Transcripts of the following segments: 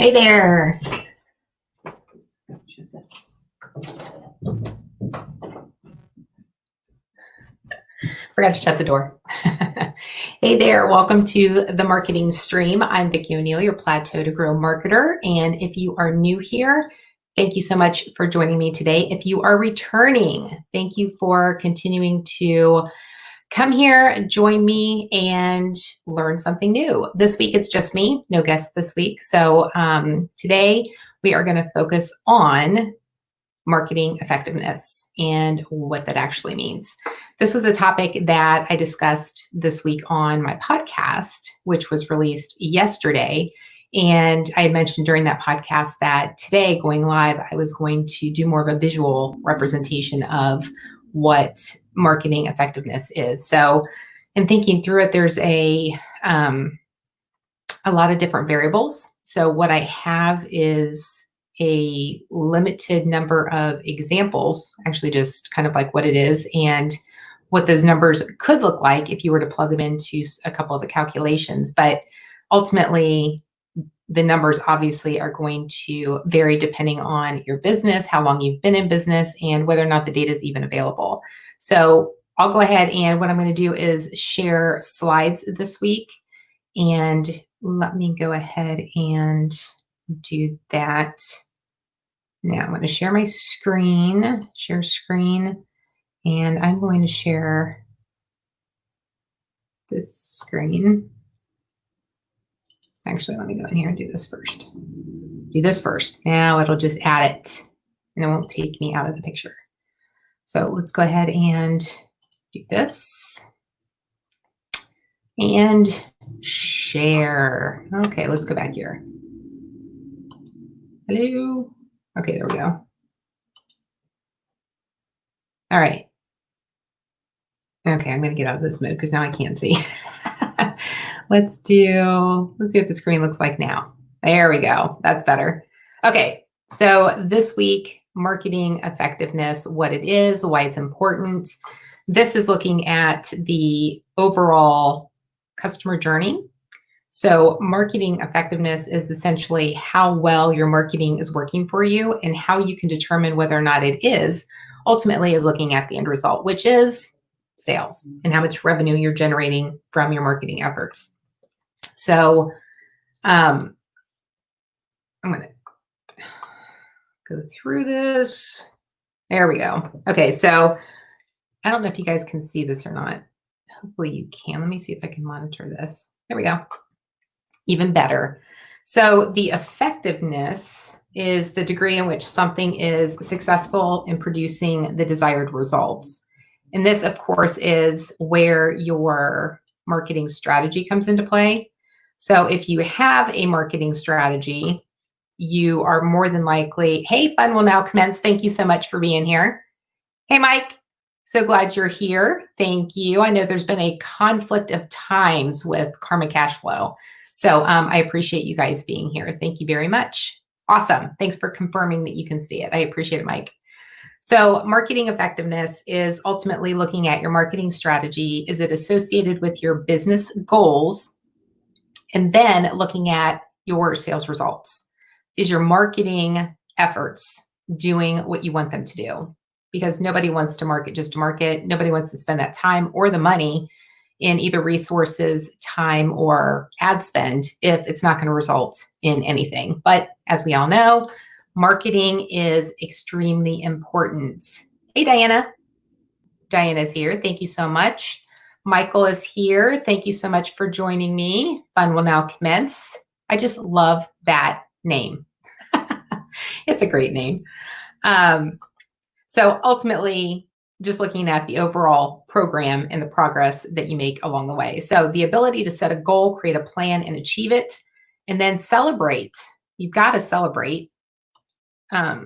Hey there. Forgot to shut the door. Hey there, welcome to the Marketing Stream. I'm Vicki O'Neill, your Plateau to Grow marketer. And if you are new here, thank you so much for joining me today. If you are returning, thank you for continuing to come here, join me, and learn something new. This week, it's just me, no guests this week. So today, we are going to focus on marketing effectiveness and what that actually means. This was a topic that I discussed this week on my podcast, which was released yesterday. And I had mentioned during that podcast that today, going live, I was going to do more of a visual representation of what marketing effectiveness is. So in thinking through it, there's a lot of different variables. So what I have is a limited number of examples, actually just kind of like what it is and what those numbers could look like if you were to plug them into a couple of the calculations. But ultimately, the numbers obviously are going to vary depending on your business, how long you've been in business, and whether or not the data is even available. So I'll go ahead, and what I'm going to do is share slides this week. And let me go ahead and do that. Now I'm going to share my screen, and I'm going to share this screen. Actually, let me go in here and do this first. Now it'll just add it, and it won't take me out of the picture. So let's go ahead and do this and share. Okay, let's go back here. Hello. Okay, there we go. All right. Okay, I'm going to get out of this mode because now I can't see. Let's see what the screen looks like now. There we go. That's better. Okay, so this week, marketing effectiveness, what it is, why it's important. This is looking at the overall customer journey. So marketing effectiveness is essentially how well your marketing is working for you, and how you can determine whether or not it is ultimately is looking at the end result, which is sales and how much revenue you're generating from your marketing efforts. So I'm going to go through this. There we go. Okay, so I don't know if you guys can see this or not. Hopefully you can. Let me see if I can monitor this. There we go. Even better. So the effectiveness is the degree in which something is successful in producing the desired results. And this, of course, is where your marketing strategy comes into play. So if you have a marketing strategy, you are more than likely, hey, fun will now commence. Thank you so much for being here. Hey, Mike. So glad you're here. Thank you. I know there's been a conflict of times with Karma Cash Flow. So I appreciate you guys being here. Thank you very much. Awesome. Thanks for confirming that you can see it. I appreciate it, Mike. So marketing effectiveness is ultimately looking at your marketing strategy. Is it associated with your business goals? And then looking at your sales results. Is your marketing efforts doing what you want them to do? Because nobody wants to market just to market. Nobody wants to spend that time or the money in either resources, time, or ad spend if it's not going to result in anything. But as we all know, marketing is extremely important. Hey, Diana. Diana's here. Thank you so much. Michael is here. Thank you so much for joining me. Fun will now commence. I just love that name. It's a great name. So ultimately, just looking at the overall program and the progress that you make along the way. So the ability to set a goal, create a plan, and achieve it, and then celebrate. You've got to celebrate. I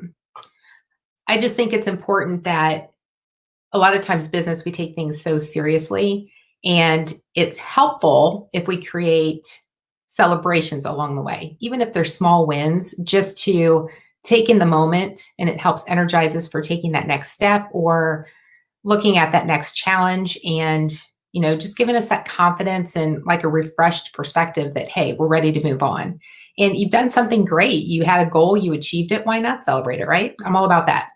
just think it's important that a lot of times business, we take things so seriously, and it's helpful if we create celebrations along the way, even if they're small wins, just to take in the moment, and it helps energize us for taking that next step or looking at that next challenge and, just giving us that confidence and like a refreshed perspective that, hey, we're ready to move on. And you've done something great. You had a goal, you achieved it. Why not celebrate it, right? I'm all about that.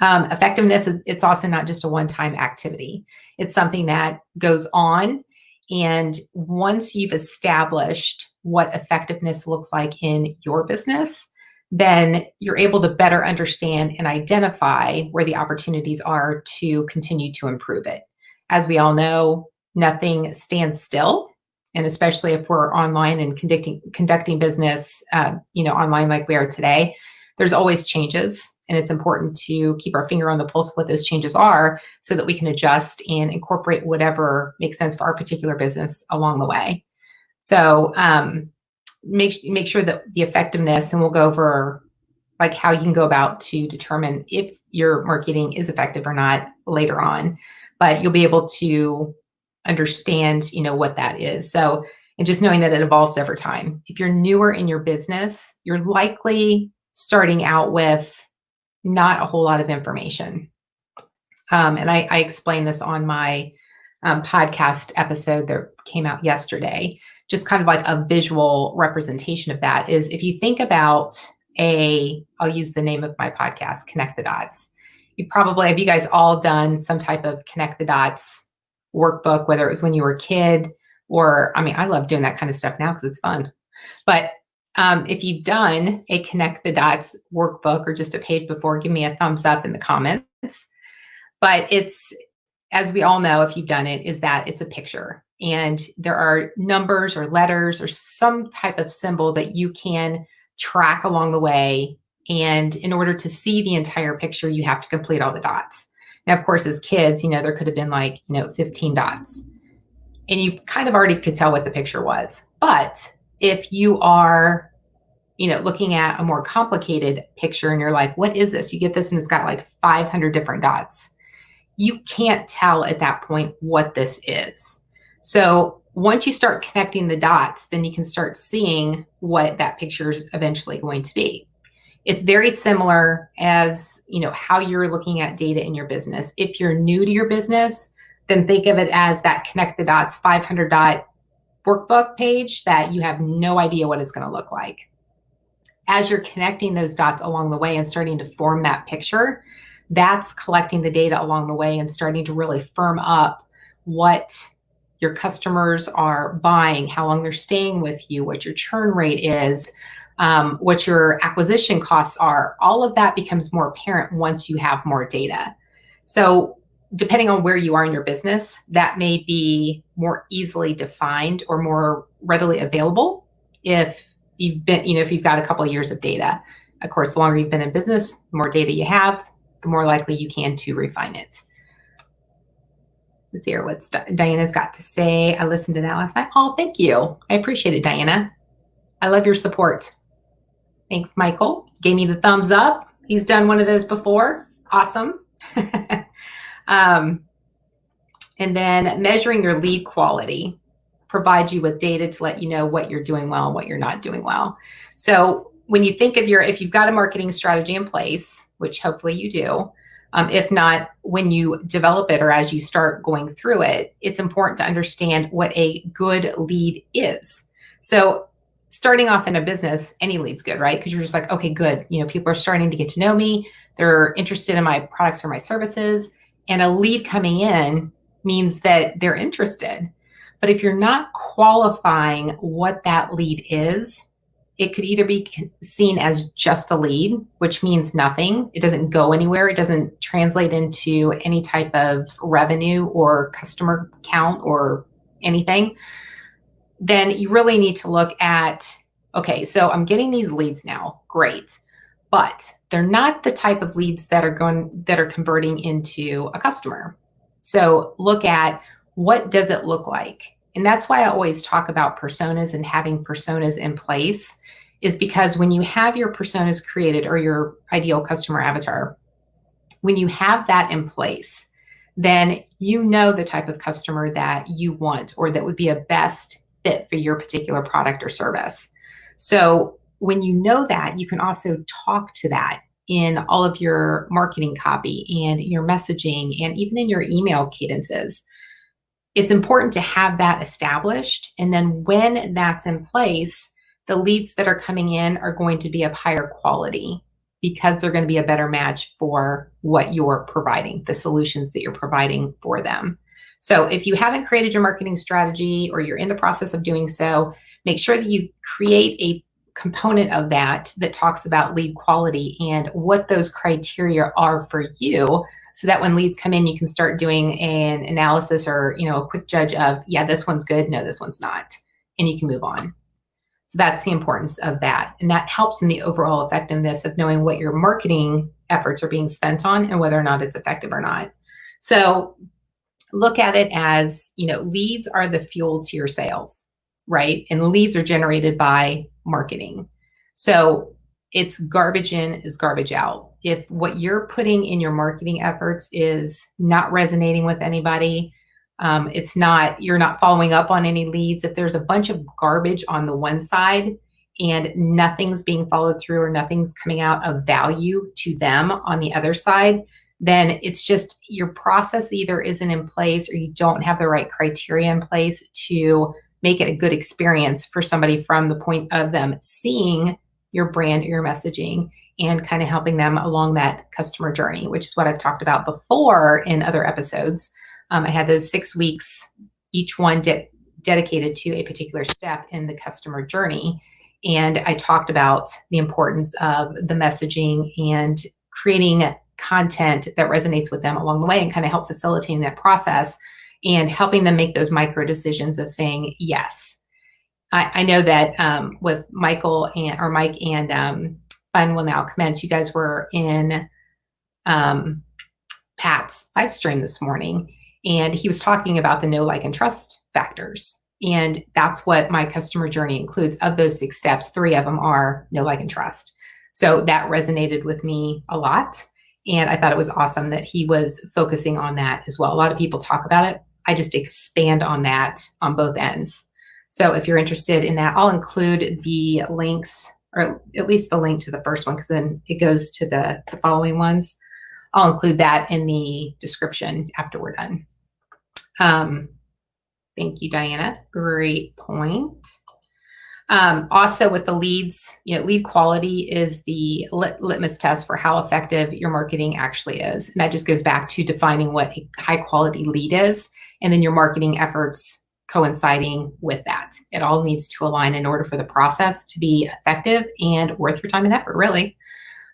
Effectiveness is, it's also not just a one-time activity. It's something that goes on. And once you've established what effectiveness looks like in your business, then you're able to better understand and identify where the opportunities are to continue to improve it. As we all know, nothing stands still. And especially if we're online and conducting business, online like we are today, there's always changes. And it's important to keep our finger on the pulse of what those changes are so that we can adjust and incorporate whatever makes sense for our particular business along the way. So make sure that the effectiveness, and we'll go over like how you can go about to determine if your marketing is effective or not later on, but you'll be able to understand, what that is. So, and just knowing that it evolves over time. If you're newer in your business, you're likely starting out with not a whole lot of information. And I explained this on my podcast episode that came out yesterday. Just kind of like a visual representation of that is if you think about I'll use the name of my podcast, Connect the Dots. Have you guys all done some type of Connect the Dots workbook, whether it was when you were a kid or, I love doing that kind of stuff now because it's fun. But if you've done a Connect the Dots workbook or just a page before, give me a thumbs up in the comments. But it's, as we all know, if you've done it, is that it's a picture. And there are numbers or letters or some type of symbol that you can track along the way. And in order to see the entire picture, you have to complete all the dots. Now, of course, as kids, there could have been 15 dots. And you kind of already could tell what the picture was. But if you are, looking at a more complicated picture and you're like, what is this? You get this and it's got like 500 different dots. You can't tell at that point what this is. So once you start connecting the dots, then you can start seeing what that picture is eventually going to be. It's very similar as, how you're looking at data in your business. If you're new to your business, then think of it as that Connect the Dots 500 dot workbook page that you have no idea what it's going to look like. As you're connecting those dots along the way and starting to form that picture, that's collecting the data along the way and starting to really firm up what your customers are buying, how long they're staying with you, what your churn rate is, what your acquisition costs are. All of that becomes more apparent once you have more data. So depending on where you are in your business, that may be more easily defined or more readily available if you've got a couple of years of data. Of course, the longer you've been in business, the more data you have, the more likely you can to refine it. Let's hear what Diana's got to say. I listened to that last night. Oh, thank you. I appreciate it, Diana. I love your support. Thanks, Michael. Gave me the thumbs up. He's done one of those before. Awesome. And then measuring your lead quality provides you with data to let you know what you're doing well and what you're not doing well. So when you think of if you've got a marketing strategy in place, which hopefully you do, if not, when you develop it or as you start going through it, it's important to understand what a good lead is. So starting off in a business, any lead's good, right? Because you're just like, okay, good. People are starting to get to know me. They're interested in my products or my services. And a lead coming in means that they're interested. But if you're not qualifying what that lead is, it could either be seen as just a lead, which means nothing. It doesn't go anywhere. It doesn't translate into any type of revenue or customer count or anything. Then you really need to look at, okay, so I'm getting these leads now. Great. But they're not the type of leads that are converting into a customer. So look at, what does it look like? And that's why I always talk about personas and having personas in place, is because when you have your personas created or your ideal customer avatar, when you have that in place, then you know the type of customer that you want or that would be a best fit for your particular product or service. So when you know that, you can also talk to that in all of your marketing copy and your messaging and even in your email cadences. it's important to have that established. And then when that's in place, the leads that are coming in are going to be of higher quality because they're going to be a better match for what you're providing, the solutions that you're providing for them. So if you haven't created your marketing strategy or you're in the process of doing so, make sure that you create a component of that that talks about lead quality and what those criteria are for you, so that when leads come in, you can start doing an analysis or, a quick judge of, yeah, this one's good, no, this one's not, and you can move on. So that's the importance of that. And that helps in the overall effectiveness of knowing what your marketing efforts are being spent on and whether or not it's effective or not. So look at it as, leads are the fuel to your sales, right? And leads are generated by marketing. So it's garbage in is garbage out. If what you're putting in your marketing efforts is not resonating with anybody, you're not following up on any leads. If there's a bunch of garbage on the one side and nothing's being followed through or nothing's coming out of value to them on the other side, then it's just your process either isn't in place or you don't have the right criteria in place to make it a good experience for somebody from the point of them seeing your brand or your messaging and kind of helping them along that customer journey, which is what I've talked about before in other episodes. I had those 6 weeks, each one dedicated to a particular step in the customer journey. And I talked about the importance of the messaging and creating content that resonates with them along the way and kind of help facilitating that process and helping them make those micro decisions of saying yes. I know that with Mike and Fun Will Now Commence, you guys were in Pat's live stream this morning, and he was talking about the know, like, and trust factors. And that's what my customer journey includes. Of those 6 steps, 3 of them are know, like, and trust. So that resonated with me a lot. And I thought it was awesome that he was focusing on that as well. A lot of people talk about it. I just expand on that on both ends. So if you're interested in that, I'll include the links, or at least the link to the first one, because then it goes to the following ones. I'll include that in the description after we're done. Thank you, Diana. Great point. Also with the leads, lead quality is the litmus test for how effective your marketing actually is. And that just goes back to defining what a high quality lead is, and then your marketing efforts coinciding with that. It all needs to align in order for the process to be effective and worth your time and effort, really.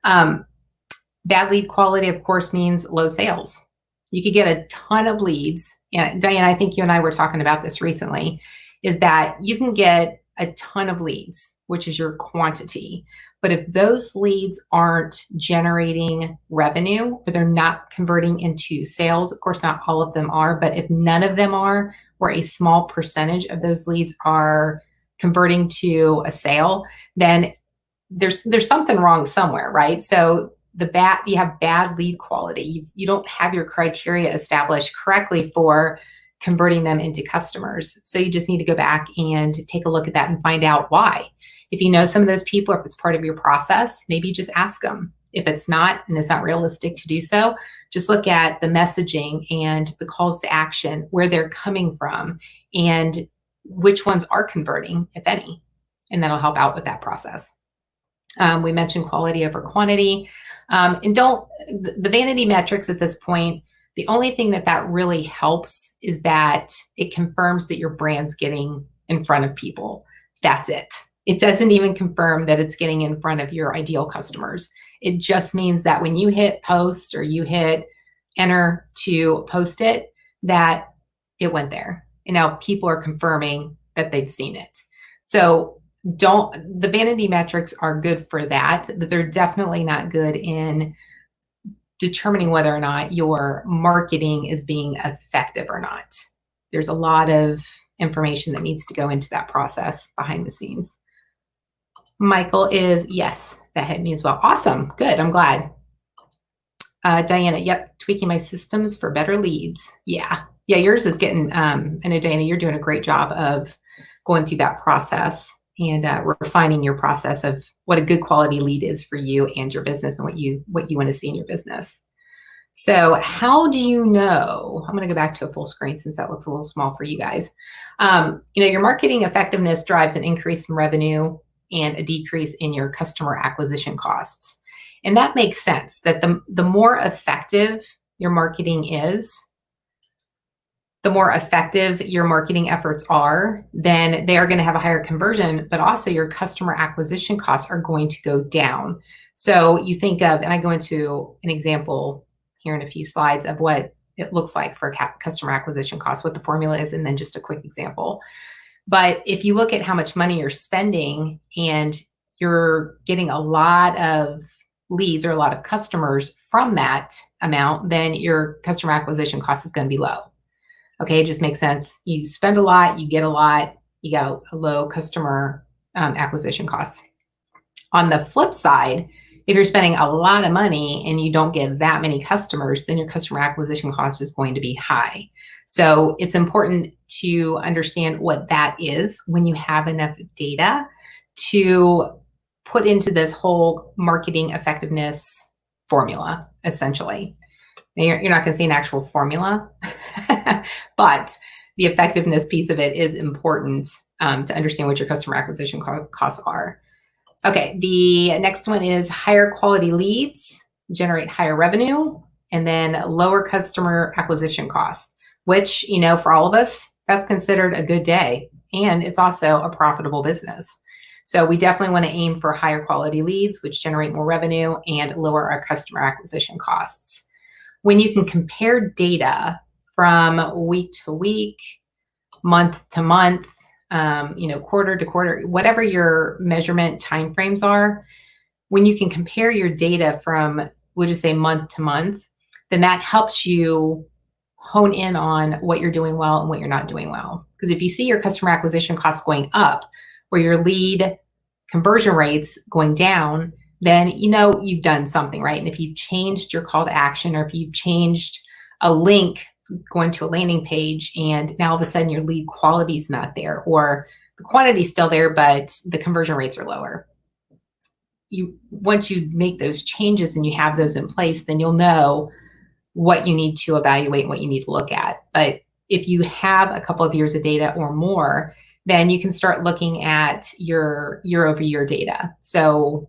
Bad lead quality, of course, means low sales. You could get a ton of leads. And Diane, I think you and I were talking about this recently, is that you can get a ton of leads, which is your quantity. But if those leads aren't generating revenue, or they're not converting into sales, of course, not all of them are, but if none of them are, or a small percentage of those leads are converting to a sale, then there's something wrong somewhere, right? So you have bad lead quality. You don't have your criteria established correctly for converting them into customers. So you just need to go back and take a look at that and find out why. If you know some of those people, or if it's part of your process, maybe just ask them. If it's not, and it's not realistic to do so, just look at the messaging and the calls to action, where they're coming from, and which ones are converting, if any, and that'll help out with that process. We mentioned quality over quantity. And the vanity metrics at this point, the only thing that really helps is that it confirms that your brand's getting in front of people. That's it. It doesn't even confirm that it's getting in front of your ideal customers. It just means that when you hit post or you hit enter to post it, that it went there. And now people are confirming that they've seen it. So the vanity metrics are good for that, but they're definitely not good in determining whether or not your marketing is being effective or not. There's a lot of information that needs to go into that process behind the scenes. Michael is, yes, that hit me as well. Awesome. Good. I'm glad. Diana, yep. Tweaking my systems for better leads. Yeah. Yours is getting, I know, Diana, you're doing a great job of going through that process and refining your process of what a good quality lead is for you and your business and what you want to see in your business. So how do you know? I'm going to go back to a full screen since that looks a little small for you guys. Your marketing effectiveness drives an increase in revenue and a decrease in your customer acquisition costs. And that makes sense that the more effective your marketing is, the more effective your marketing efforts are, then they are going to have a higher conversion, but also your customer acquisition costs are going to go down. So you think of, and I go into an example here in a few slides of what it looks like for customer acquisition costs, what the formula is, and then just a quick example. But if you look at how much money you're spending and you're getting a lot of leads or a lot of customers from that amount, then your customer acquisition cost is going to be low. Okay, it just makes sense. You spend a lot, you get a lot, you got a low customer acquisition cost. On the flip side, if you're spending a lot of money and you don't get that many customers, then your customer acquisition cost is going to be high. So it's important to understand what that is when you have enough data to put into this whole marketing effectiveness formula, essentially. Now, you're not going to see an actual formula, but the effectiveness piece of it is important to understand what your customer acquisition costs are. Okay, the next one is higher quality leads generate higher revenue, and then lower customer acquisition costs, which, for all of us, that's considered a good day. And it's also a profitable business. So we definitely want to aim for higher quality leads, which generate more revenue and lower our customer acquisition costs. When you can compare data from week to week, month to month, quarter to quarter, whatever your measurement timeframes are, when you can compare your data from, we'll just say month to month, then that helps you hone in on what you're doing well and what you're not doing well. Because if you see your customer acquisition costs going up or your lead conversion rates going down, then you've done something, right? And if you've changed your call to action, or if you've changed a link going to a landing page and now all of a sudden your lead quality is not there, or the quantity is still there, but the conversion rates are lower. Once you make those changes and you have those in place, then you'll know what you need to evaluate and what you need to look at. But if you have a couple of years of data or more, then you can start looking at your year-over-year data. So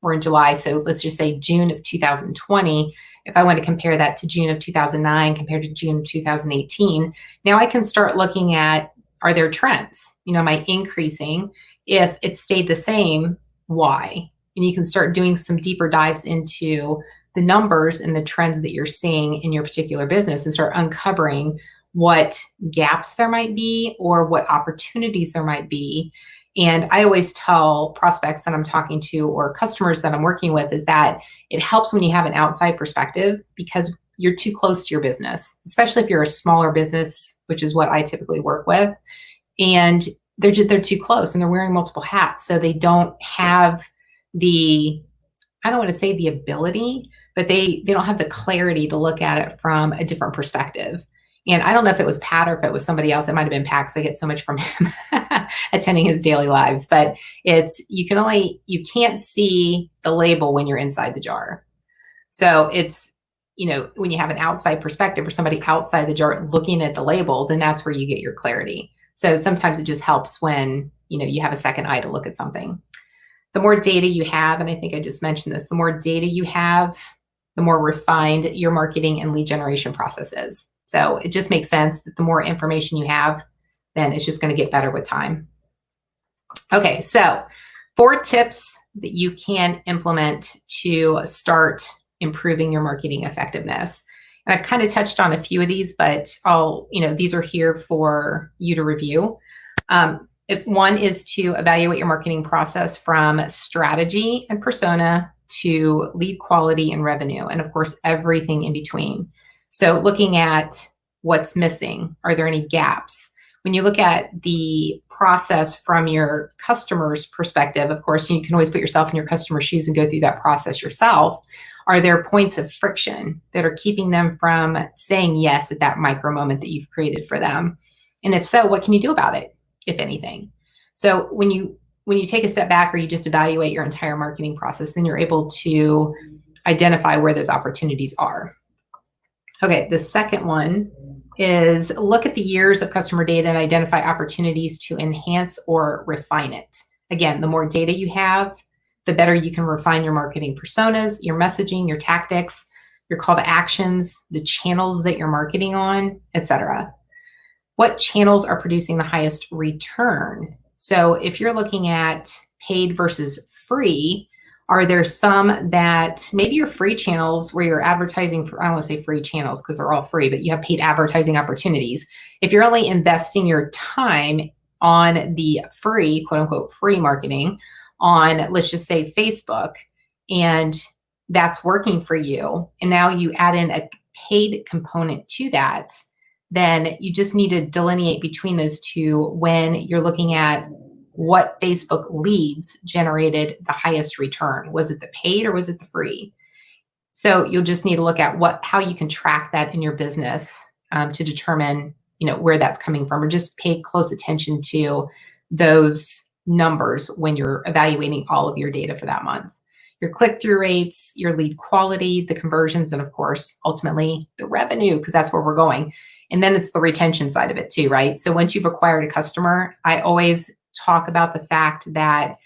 we're in July, so let's just say June of 2020. If I want to compare that to June of 2009 compared to June of 2018, now I can start looking at, are there trends? Am I increasing? If it stayed the same, why? And you can start doing some deeper dives into the numbers and the trends that you're seeing in your particular business and start uncovering what gaps there might be or what opportunities there might be. And I always tell prospects that I'm talking to or customers that I'm working with is that it helps when you have an outside perspective, because you're too close to your business, especially if you're a smaller business, which is what I typically work with. And they're too close and they're wearing multiple hats. So they don't have I don't want to say the ability, but they don't have the clarity to look at it from a different perspective. And I don't know if it was Pat or if it was somebody else. It might have been Pat because I get so much from him attending his daily lives. But you can't see the label when you're inside the jar. So it's, when you have an outside perspective or somebody outside the jar looking at the label, then that's where you get your clarity. So sometimes it just helps when, you have a second eye to look at something. The more data you have, and I think I just mentioned this, the more data you have, the more refined your marketing and lead generation process is. So it just makes sense that the more information you have, then it's just going to get better with time. Okay, so 4 tips that you can implement to start improving your marketing effectiveness. And I've kind of touched on a few of these, but these are here for you to review. If one is to evaluate your marketing process from strategy and persona to lead quality and revenue, and of course, everything in between. So looking at what's missing, are there any gaps? When you look at the process from your customer's perspective, of course, you can always put yourself in your customer's shoes and go through that process yourself. Are there points of friction that are keeping them from saying yes at that micro moment that you've created for them? And if so, what can you do about it, if anything? So when you take a step back or you just evaluate your entire marketing process, then you're able to identify where those opportunities are. Okay, the second one is look at the years of customer data and identify opportunities to enhance or refine it. Again, the more data you have, the better you can refine your marketing personas, your messaging, your tactics, your call to actions, the channels that you're marketing on, etc. What channels are producing the highest return? So if you're looking at paid versus free, are there some that maybe your free channels where you're advertising for, I don't want to say free channels because they're all free, but you have paid advertising opportunities. If you're only investing your time on the free, quote unquote, free marketing on, let's just say Facebook, and that's working for you, and now you add in a paid component to that, then you just need to delineate between those two when you're looking at what Facebook leads generated the highest return. Was it the paid or was it the free? So you'll just need to look at how you can track that in your business to determine, where that's coming from, or just pay close attention to those numbers when you're evaluating all of your data for that month. Your click-through rates, your lead quality, the conversions, and of course, ultimately the revenue, because that's where we're going. And then it's the retention side of it too, right? So once you've acquired a customer, I always talk about the fact that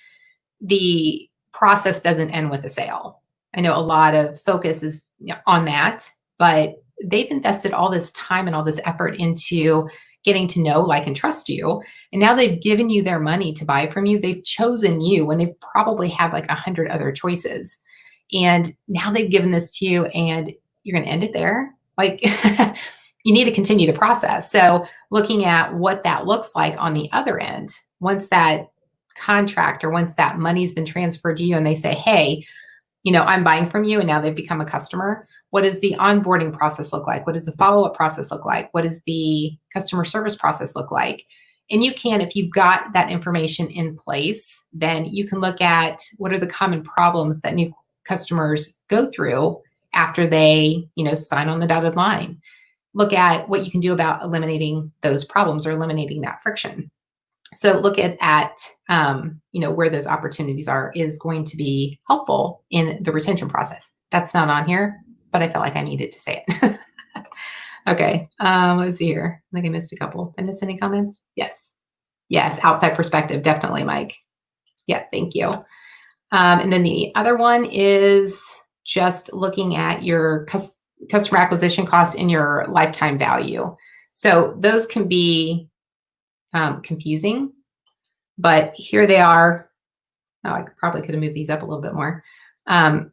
the process doesn't end with a sale. I know a lot of focus is on that, but they've invested all this time and all this effort into getting to know, like, and trust you. And now they've given you their money to buy from you. They've chosen you when they probably had like 100 other choices. And now they've given this to you and you're going to end it there. Like, you need to continue the process. So looking at what that looks like on the other end, once that contract or once that money's been transferred to you and they say, hey, I'm buying from you, and now they've become a customer. What does the onboarding process look like? What does the follow-up process look like? What does the customer service process look like? And you can, if you've got that information in place, then you can look at what are the common problems that new customers go through after they, sign on the dotted line. Look at what you can do about eliminating those problems or eliminating that friction. So look at where those opportunities are is going to be helpful in the retention process. That's not on here, but I felt like I needed to say it. Okay, let's see here. I think I missed a couple. Did I miss any comments? Yes. Yes, outside perspective, definitely, Mike. Yeah, thank you. And then the other one is just looking at your customer acquisition cost and your lifetime value. So those can be confusing, but here they are. Oh, I probably could have moved these up a little bit more.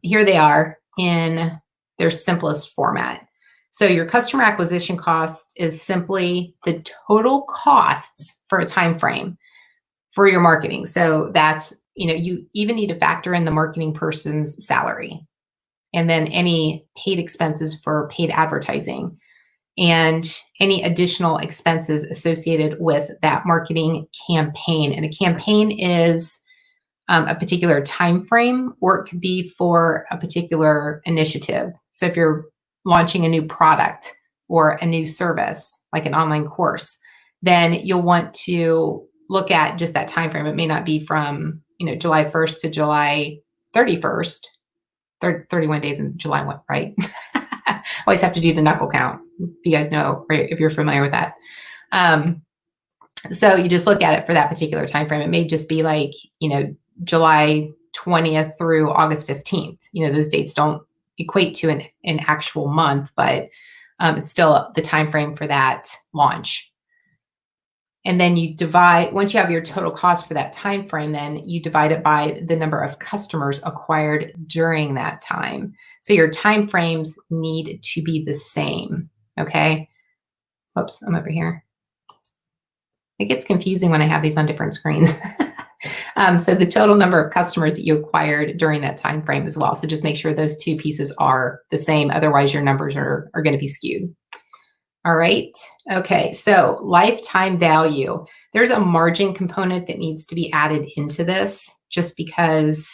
Here they are in their simplest format. So your customer acquisition cost is simply the total costs for a time frame for your marketing. So that's, you even need to factor in the marketing person's salary and then any paid expenses for paid advertising and any additional expenses associated with that marketing campaign. And a campaign is a particular time frame, or it could be for a particular initiative. So if you're launching a new product or a new service, like an online course, then you'll want to look at just that time frame. It may not be from July 1st to July 31st, 31 days in July 1, right? Always have to do the knuckle count. You guys know, right, if you're familiar with that. So you just look at it for that particular time frame. It may just be like, July 20th through August 15th. Those dates don't equate to an actual month, but it's still the time frame for that launch. And then you divide, once you have your total cost for that time frame, then you divide it by the number of customers acquired during that time. So your time frames need to be the same. Okay. Oops, I'm over here. It gets confusing when I have these on different screens. So the total number of customers that you acquired during that time frame as well. So just make sure those two pieces are the same. Otherwise, your numbers are going to be skewed. All right. Okay. So lifetime value. There's a margin component that needs to be added into this just because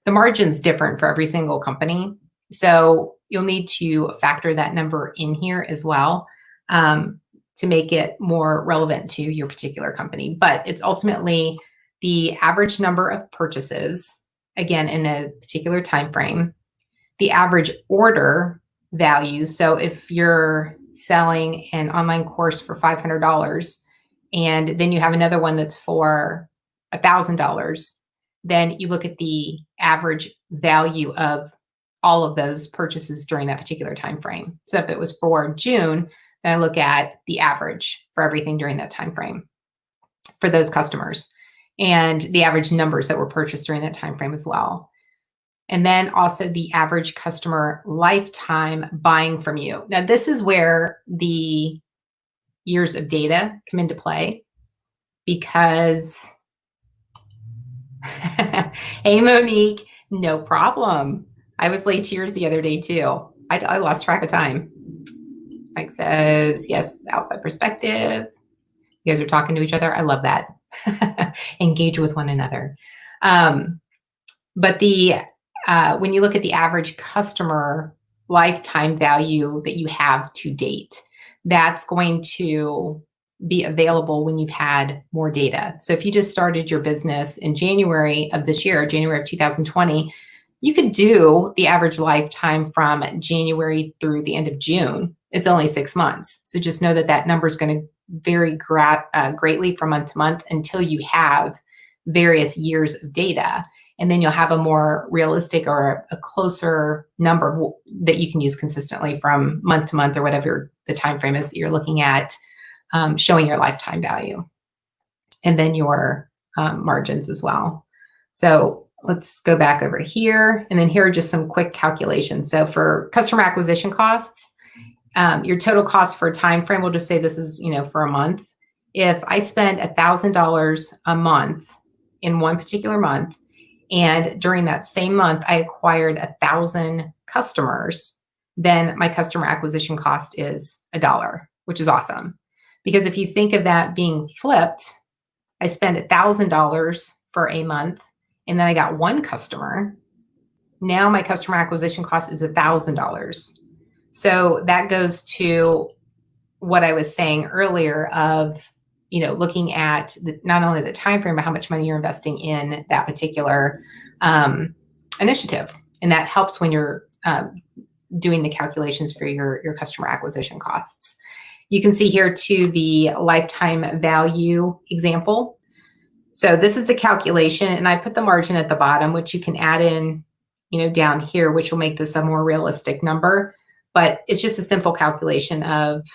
the margin's different for every single company. So you'll need to factor that number in here as well to make it more relevant to your particular company. But it's ultimately the average number of purchases, again, in a particular time frame, the average order value. So if you're selling an online course for $500 and then you have another one that's for $1,000, then you look at the average value of all of those purchases during that particular time frame. So if it was for June, then I look at the average for everything during that time frame for those customers and the average numbers that were purchased during that time frame as well. And then also the average customer lifetime buying from you. Now, this is where the years of data come into play because, hey, Monique, no problem. I was late to yours the other day too. I lost track of time. Mike says, yes, outside perspective. You guys are talking to each other. I love that. Engage with one another. But when you look at the average customer lifetime value that you have to date, that's going to be available when you've had more data. So if you just started your business in January of this year, January of 2020, you could do the average lifetime from January through the end of June. It's only 6 months. So just know that that number is going to vary greatly from month to month until you have various years of data. And then you'll have a more realistic or a closer number that you can use consistently from month to month or whatever the time frame is that you're looking at, showing your lifetime value. And then your margins as well. So let's go back over here. And then here are just some quick calculations. So for customer acquisition costs, your total cost for a time frame, we'll just say this is, for a month. If I spend $1,000 a month in one particular month, and during that same month, I acquired 1,000 customers, then my customer acquisition cost is $1, which is awesome. Because if you think of that being flipped, I spent $1,000 for a month, and then I got one customer. Now my customer acquisition cost is $1,000. So that goes to what I was saying earlier of, looking at not only the time frame, but how much money you're investing in that particular initiative. And that helps when you're doing the calculations for your customer acquisition costs. You can see here too the lifetime value example. So this is the calculation, and I put the margin at the bottom, which you can add in, down here, which will make this a more realistic number. But it's just a simple calculation of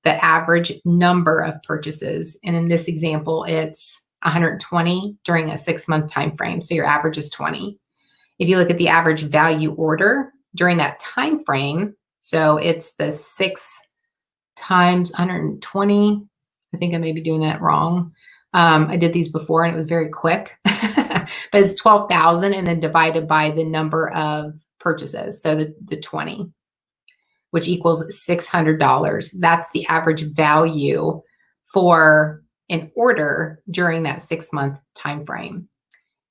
the average number of purchases. And in this example, it's 120 during a 6-month time frame. So your average is 20. If you look at the average value order during that time frame, so it's the 6 times 120. I think I may be doing that wrong. I did these before and it was very quick, but it's 12,000 and then divided by the number of purchases. So the 20. Which equals $600. That's the average value for an order during that 6-month time frame.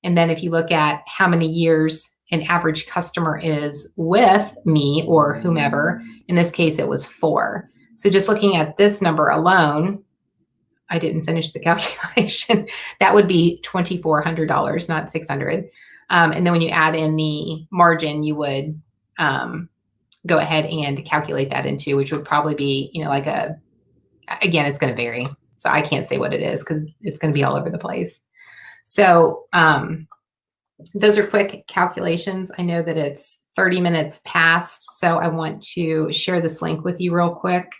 And then if you look at how many years an average customer is with me or whomever, in this case, it was 4. So just looking at this number alone, I didn't finish the calculation. That would be $2,400, not $600. And then when you add in the margin, you would go ahead and calculate that into, which would probably be, again, it's going to vary. So I can't say what it is because it's going to be all over the place. So those are quick calculations. I know that it's 30 minutes past, so I want to share this link with you real quick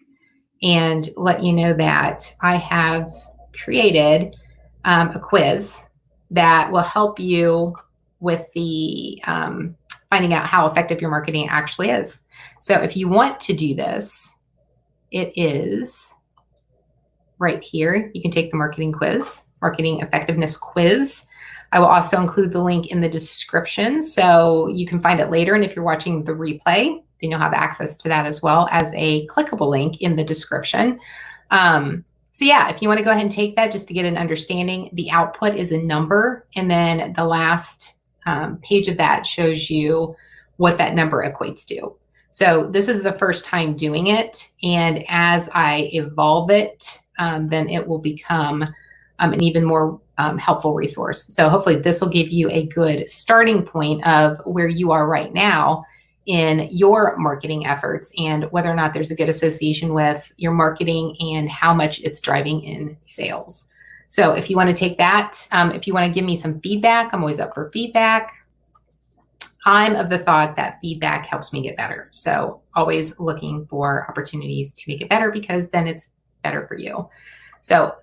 and let you know that I have created a quiz that will help you with the finding out how effective your marketing actually is. So if you want to do this, it is right here. You can take the marketing quiz, marketing effectiveness quiz. I will also include the link in the description so you can find it later. And if you're watching the replay, then you'll have access to that as well as a clickable link in the description. So yeah, if you want to go ahead and take that just to get an understanding, the output is a number. And then the last page of that shows you what that number equates to. So this is the first time doing it. And as I evolve it, then it will become an even more helpful resource. So hopefully this will give you a good starting point of where you are right now in your marketing efforts and whether or not there's a good association with your marketing and how much it's driving in sales. So if you want to take that, if you want to give me some feedback, I'm always up for feedback. I'm of the thought that feedback helps me get better. So always looking for opportunities to make it better because then it's better for you. So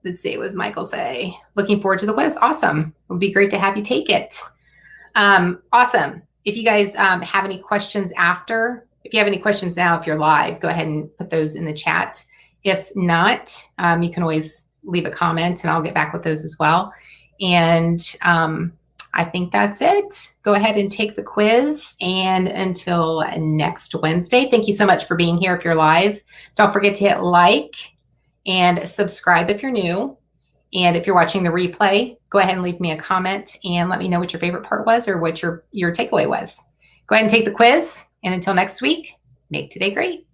let's see, what does Michael say? Looking forward to the quiz. Awesome. It would be great to have you take it. Awesome. If you guys have any questions after, if you have any questions now, if you're live, go ahead and put those in the chat. If not, you can always leave a comment and I'll get back with those as well. And I think that's it. Go ahead and take the quiz. And until next Wednesday, thank you so much for being here if you're live. Don't forget to hit like and subscribe if you're new. And if you're watching the replay, go ahead and leave me a comment and let me know what your favorite part was or what your takeaway was. Go ahead and take the quiz. And until next week, make today great.